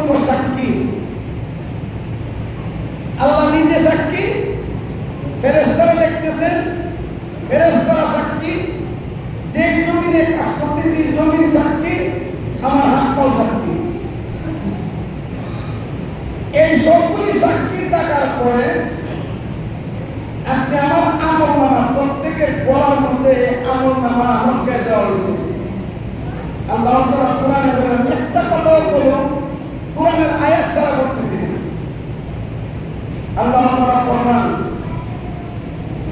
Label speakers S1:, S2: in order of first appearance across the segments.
S1: অসংখ্য সাক্ষী, আল্লাহ নিজে সাক্ষী, ফেরেশতারা লিখতেছেন, ফেরেশতারা সাক্ষী, যে জমিনে কাজ করতেছি জমিন সাক্ষী, আমার হাত পাও সাক্ষী। এই সবগুলি সাক্ষী থাকার পরে আপনি আমার আমলনামা, প্রত্যেকের গলার মধ্যে আমলনামা রক্ষা দেওয়া হয়েছে। আল্লাহ তাআলা কোরআনে বলেন, একটা কথাও বলুন কোরআনের আয়াত ছাড়া বলতেছি না। আল্লাহ তাআলা ফরমান,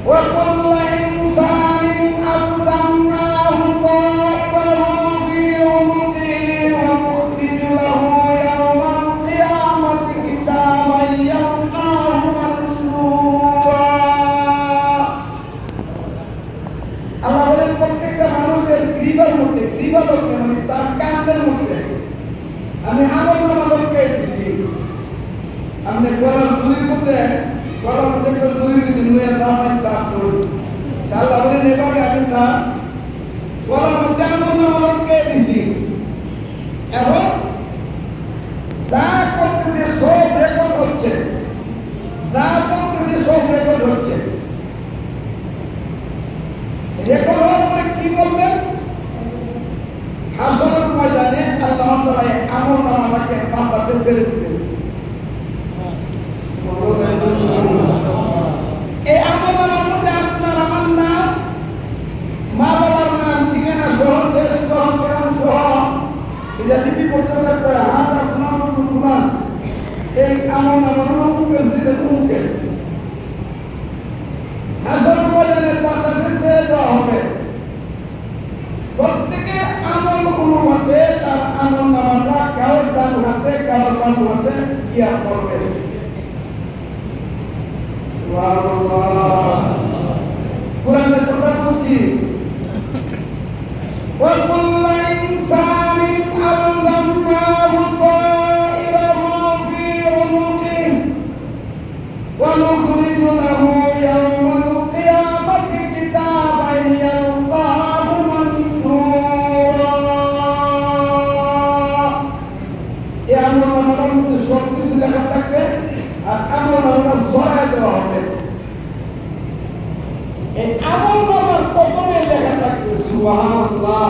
S1: ওয়া কুল্লু ইনসানিন আলজামনাহু তায়রাহু ফি উনুকিহি ওয়া নুখরিজু লাহু ইয়াওমাল কিয়ামাতি কিতাবান ইয়ালকাহু মানশুরা। আল্লাহ বলেন, প্রত্যেকটা মানুষের গ্রীবার মধ্যে, গ্রীবা লোকে মানে তার কাঁধের মধ্যে আমি আমলনামা রক্ষা দিয়েছি। আপনি গলার ঝুড়ির মধ্যে, গলার মধ্যে একটা ঝুড়ি দিয়েছি, নুয়ে দামাই কাজ করি। আল্লাহ বলেন, এভাবে আমি তার গলার মধ্যে আমলনামা রক্ষা দিয়েছি এবং যা করতেছে সব রেকর্ড হচ্ছে, যা করতেছে সব রেকর্ড হচ্ছে। রেকর্ড হওয়ার পরে কি বলবেন? হাসরের ময়দানে আল্লাহ তাআলা আমলনামাটাকে বাতাসে ছেড়ে দিবেন। এই আমলনামার মধ্যে আপনার আমার নাম, মা বাবার নাম, ঠিকানা সহ, দেশ সহ, গ্রাম সহ, এটা লিপি করতে থাকতে হয়। হাজার ফুলান এই আমলনামার অমুকের ছিল অমুকের। হাসরের ময়দানে বাতাসে ছেড়ে দেওয়া হবে। প্রত্যেকের আমল অনুপাতে তার আমলনামাটা কারোর ডান হাতে কারোর বাম হাতে গিয়া পড়বে। সুবহানাল্লাহ। কোরআনের কথা বলছি, ওয়া কুল্লু ইনসানিন আলজামনাহু তায়রাহু ফি উনুকিহি ওয়া নুখরিজু লাহু ইয়াওমাল কিয়ামাতি কিতাবান ইয়ালকাহু মানশুরা। এই আমলনামার মধ্যে সব কিছু লেখা থাকবে আর আমলনামাটা সরায় দেওয়া হবে। এই আমলনামার প্রথমে লেখা থাকবে, সুবহানাল্লাহ,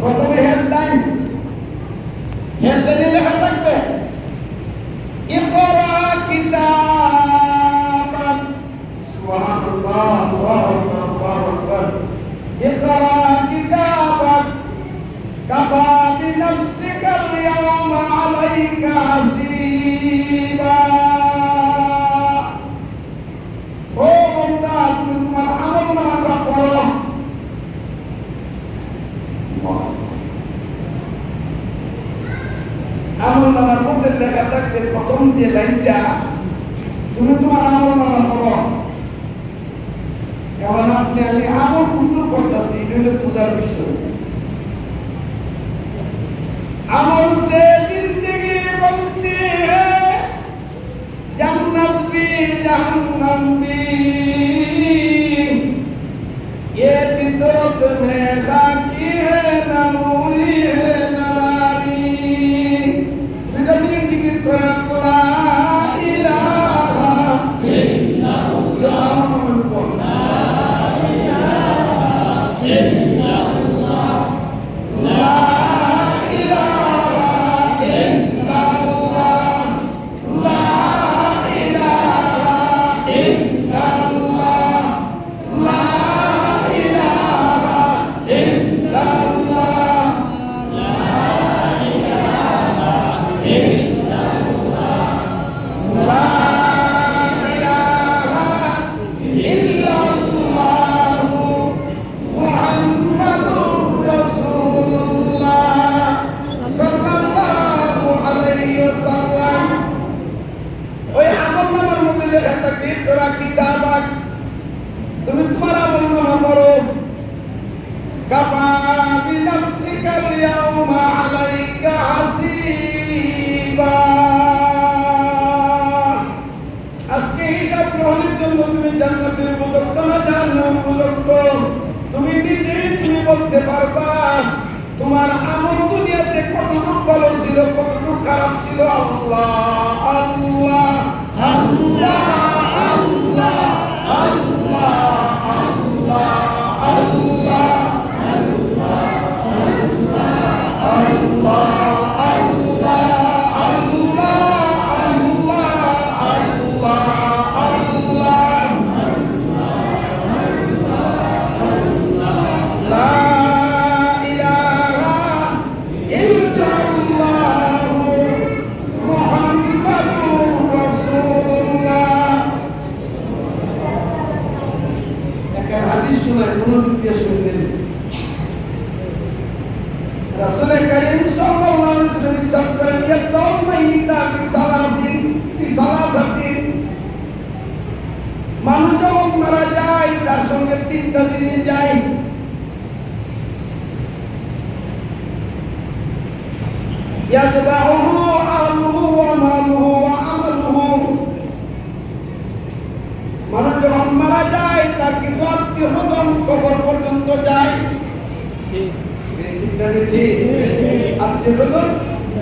S1: প্রথমে হেডলাইনে লেখা থাকবে, ইকরা কিতাবাক, সুবহানাল্লাহ, আল্লাহু আকবার, আল্লাহু আকবার। ইকরা কিতাবাক কাফা বিনাফসিকাল ইয়াওমা আলাইকা হাসিবা। ও বান্দা, তুমি তোমার আমলনামাটা পড়ো। আমলনামার মধ্যে লেখা থাকবে প্রথম যে লাইনটা, তুমি তোমার আমলনামা পড়ো। এখন আপনি আমি আমল কুতুর করতেছি, এটা হলো পূজার বিষয়। আমল সে জিন্দগি बनती है, जन्नत भी जहन्नम भी, ये फितरत में खाकी है न नूरी है न नारी। मेरा मिनट जिक्र करें, ला इलाहा इल्लल्लाह, ला इलाहा इल्लल्लाह, ला তুমি তোমার আমলনামা পড়ো। কাফা বিনাফসিকাল ইয়াওমা আলাইকা হাসিবা। আজকে হিসাব গ্রহণের জন্য তুমি জান্নাতের উপযুক্ত না জাহান্নামের উপযুক্ত, তুমি নিজেই তুমি বলতে পারবা তোমার আমল দুনিয়াতে কতটুকু ভালো ছিল কতটুকু খারাপ ছিল আল্লাহ আল্লাহ আল্লাহ আল্লাহ আল্লাহ আল্লাহ আল্লাহ রাসূল করিম সাল্লাল্লাহু আলাইহি ওয়াসাল্লাম ইরশাদ করেন ইয়াতাউ মাইতা বিসালাসাতিন মানুষ যখন মারা যায় তার সঙ্গে তিনটা জিনিস যায় ইয়াতবাউহু আহলুহু ওয়া মালুহু ওয়া আমালুহু মানুষ যখন মারা যায় তার কিছু আত্মীয়-স্বজন কবর পর্যন্ত যায় আত্মীয়-স্বজন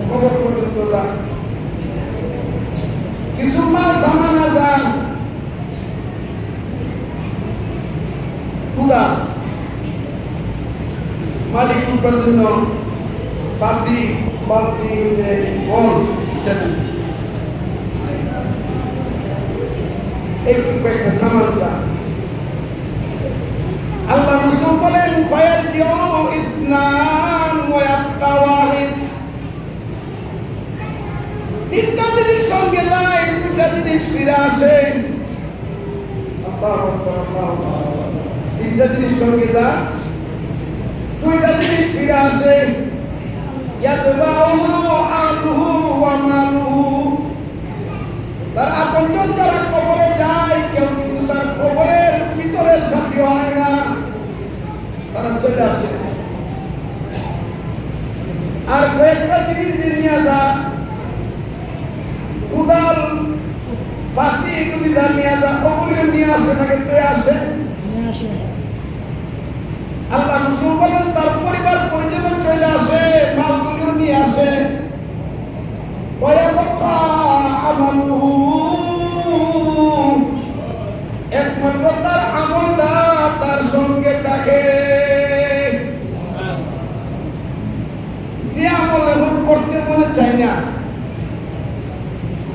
S1: কবর পর্যন্ত যায় কিছু মাল সামানা যায় খুদা মালিক উঠার জন্য বালতি বালতি বল ইত্যাদি এই কয়েকটা সামান যায় আল্লাহ রাসূল বলেন ফায়ারজিউ ইসনান ওয়া ইয়াবকা ওয়াহিদ তিনটা জিনিস সঙ্গে যায় দুটা জিনিস ফিরে আসে আল্লাহু আকবার আল্লাহু আকবার তিনটা জিনিস সঙ্গে যায় দুইটা জিনিস ফিরে আসে ইয়াতবাউহু আহলুহু ওয়া মালুহু তার আপনজন যারা কবরে যায় কেউ কিন্তু তার কবরের ভিতরের সাথী হয় না তারা চলে আসে আর কয়েকটা জিনিস নিয়ে যা উদাল পাতি এগুলি নিয়ে যা ওগুলি নিয়ে আসে না কিন্তু আসে আল্লাহ রাসূল বলেন তার পরিবার পরিজন চলে আসে মালগুলিও নিয়ে আসে ওয়ায়াবকা আমালুহু একমাত্র তার আমলটা তার সঙ্গে থাকে যে আমল এখন করতে মনে চাই না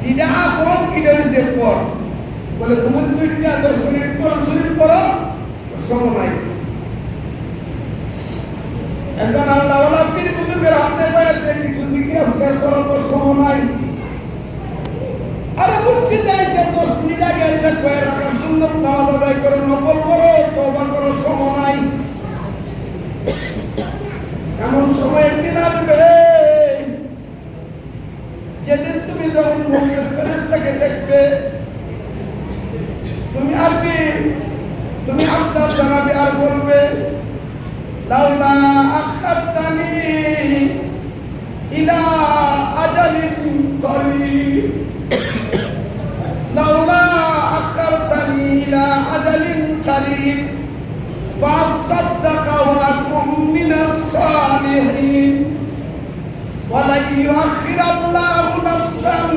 S1: যেটা আপন কিনে হয়েছে পর বলে তুমি দুইটা 10 মিনিট কোরআন শরীফ পড়ো সময় নাই এখন আল্লাহ ওয়ালা পীর বুজুর্গের হাতে পাইতে কিছু জিজ্ঞাসা করার তো সময় নাই আরে মসজিদে এসে 10 মিনিট আগে এসে কয়ে রাখা সুন্নত নামাজ আদায় করে নফল করো তওবা করো সময় নাই এমন সময় একদিন আসবে যেদিন তুমি যখন মুমিনের ফেরেশতাকে দেখবে তুমি আরবি তুমি আবদার জানাবে আর বলবে লাউলা আখারতানি ইলা আজালিন করিব লাউলা আখারতানি ইলা আজালিন করিব ফাসাদদাকা ওয়া আকুম মিনাস সালিহিন ওয়ালা ইউআখিরাল্লাহু নাফসান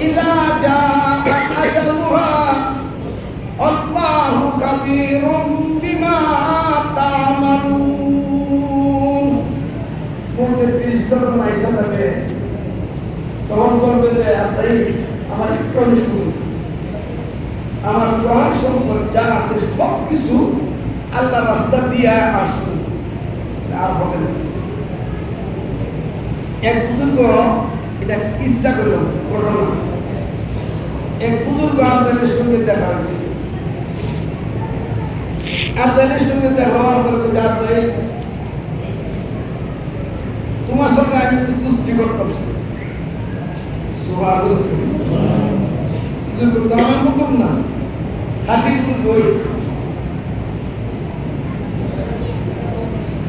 S1: ইযা জাআ আজালুহা আল্লাহু খাবীরুম বিমা তা'মালুন মোদের ফেরেশতারা আয়েশা যাবে তখন বলবে যে তাই আমার একটু শুনুন আমার জহান সম্পদ যা আছে সব কিছু আল্লাহর রাস্তা দিয়ে আসুন আর হবে না এক বুজুর্গ এটা ইচ্ছা করল ঘটনা এক বুজুর্গ আদানের সঙ্গে দেখা হয়েছে আদানের সঙ্গে দেখা হওয়ার পরে যাতে তোমার সঙ্গে আমি একটু দুষ্টি করতাম আমার মতন না হাতি বুজুর্গ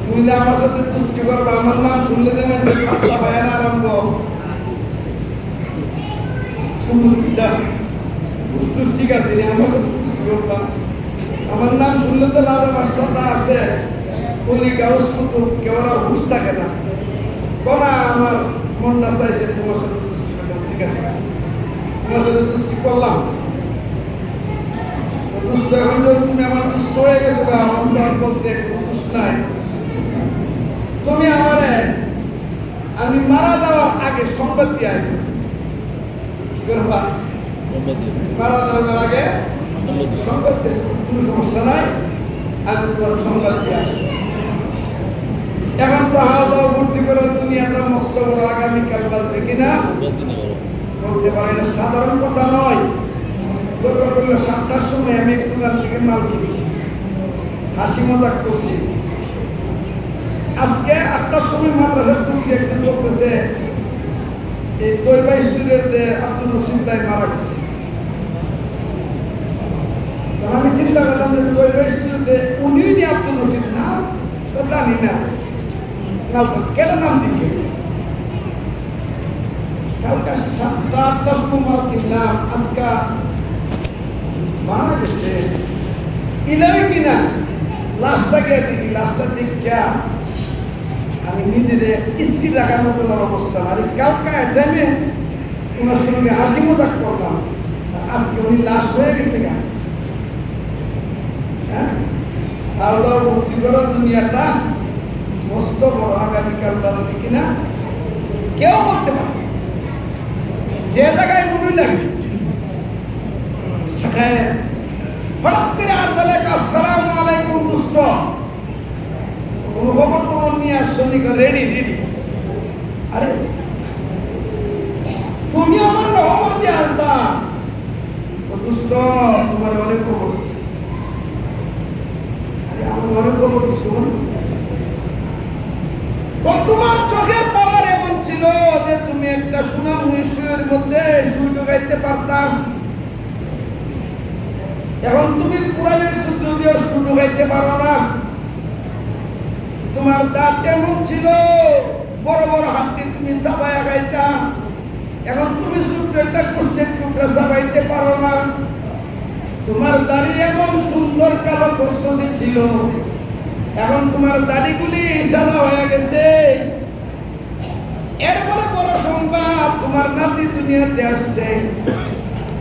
S1: তুমি আমার সাথে দুষ্টি করবে আমার নাম শুনলে দেবেন আল্লাহ ভাইয়ার আরম্ভ ঠিক আছে আমার সাথে দুষ্টি করতাম আমার নাম শুনলে তো রাজা মাস্টারটা আছে বলি গাউস কুতুব কেউ আর হুশ থাকে না বলা আমার মনটা চাইছে তোমার সাথে দুষ্টি ঠিক আছে, তোমার সাথে দুষ্টি করলাম, দুষ্ট এখন তো তুমি আমার দুষ্ট হয়ে গেছো, আমার বলতে কোনো দুষ্ট নাই। তুমি আমারে আমি মারা যাওয়ার আগে সংবাদ দিয়ে আসবে, কি করবা? মারা যাওয়ার আগে সংবাদ দিয়ে, কোনো সমস্যা নাই, আমি তোমার সংবাদ দিয়ে আসবো। এখন তো হাওয়া দাওয়া ভর্তি করে দুনিয়াটা মস্ত বড়, আগামীকাল বাজবে কিনা বলতে পারি না, সাধারণ কথা নয়। দরকার করলে 7টার সময় আমি একটু থেকে মাল কিনেছি, হাসি মজাক করছি। আজকে 8টার সময় মাদ্রাসা ঢুকছি, একদিন বলতেছে এই তৈবা স্টুডেন্টদের আব্দুল রশিদ ভাই মারা গেছে। আমি চিন্তা করলাম যে তৈবা স্টুডেন্টে উনিই নি আব্দুল রশিদ, না তো জানি না কেন নাম দিকে। কালকে 7টা 8টার সময় মাল কিনলাম, আজকে মারা গেছে। ইলাই কিনা লাশটা গিয়ে দেখি, লাশটা দেখা আমি নিজেদের স্থির রাখার মতো অবস্থা। আর কালকা টাইমে ওনার সঙ্গে হাসি মজাক করলাম, আজকে উনি লাশ হয়ে গেছে গা। হ্যাঁ, আল্লাহ ভক্তি করো, দুনিয়াটা মস্ত বড়, আগামীকাল বাজবে কিনা কেউ বলতে পারে। যে জায়গায় মনে লাগে সেখানে হঠাৎ করে আর বলে আসসালামু আলাইকুম দুষ্ট, খবর টবর নিয়ে আসছো রেডি রেডি। আরে তুমি আমার খবর দিয়ে আসবা, দুষ্ট তোমার অনেক খবর দিচ্ছি। আরে আমার অনেক খবর দিচ্ছি, তোমার চোখের পাওয়ার এমন ছিল যে তুমি একটা সুনাম সুয়ের মধ্যে সুই ঢুকাইতে পারতাম। এখন তুমি কোরআনের সূত্র দিয়ে সুই ঢুকাইতে পারো না। তোমার দাঁত এমন ছিল বড় বড় হাত দিয়ে তুমি চাবাইয়া খাইতা, এখন তুমি ছোট্ট একটা কুষ্ঠের টুকরা চাবাইতে পারো না। তোমার দাড়ি এমন সুন্দর কালো কসকসে ছিল, এখন তোমার দাড়িগুলি সাদা হয়ে গেছে। এরপরে বড় সংবাদ, তোমার নাতি দুনিয়াতে আসছে।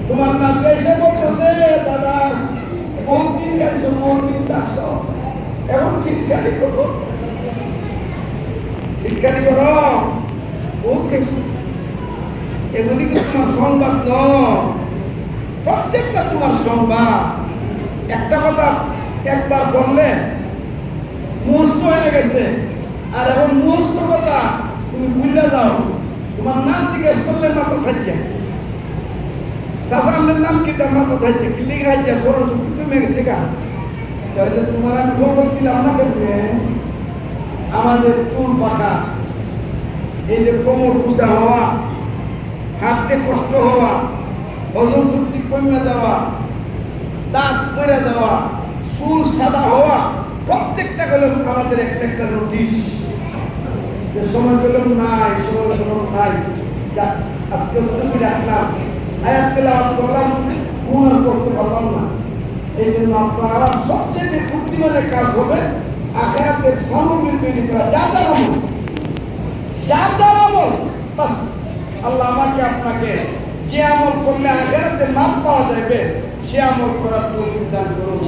S1: তোমার নাতি এসে বলতেছে দাদা বহুত দিন গেছো, বহুত দিন থাকছো, এখন শীতকালি করবো, শীতকালি করো, বহুত গেছো। এগুলি কি তোমার সংবাদ নয়, প্রত্যেকটা তোমার সংবাদ। একটা কথা একবার বললে মুস্ত হয়ে গেছে, আর এখন মুস্ত কথা তুমি ভুলে যাও। তোমার নাম জিজ্ঞেস করলে মাথা থাকছে, শাসনের নাম কি, তার মাথা থাকছে, কিলি খাইছে, সরল চুক্তি কমে গেছে গা। তাহলে তোমার আমি খবর দিলাম না কেমনে? আমাদের চুল পাকা, এই যে কোমর কুচা হওয়া, হাঁটতে কষ্ট হওয়া, হজম শক্তি কমে যাওয়া, দাঁত পড়ে যাওয়া, চুল সাদা হওয়া, প্রত্যেকটা হলো আমাদের একটা একটা নোটিশ। যে সময় পেলাম নাই, সময় নাই, যা আজকে তুমি রাখলাম, আয়াত তেলাওয়াত করলাম, পুনর করতে পারলাম না। এই জন্য আপনার আবার সবচেয়ে বুদ্ধিমানের কাজ হবে আখিরাতের সামগ্রী তৈরি করা, যা যার আমল বাস আল্লাহ আমাকে আপনাকে যে আমল করলে আখিরাতে মাপ পাওয়া যাবে সে আমল করার তৌফিক দান করুন।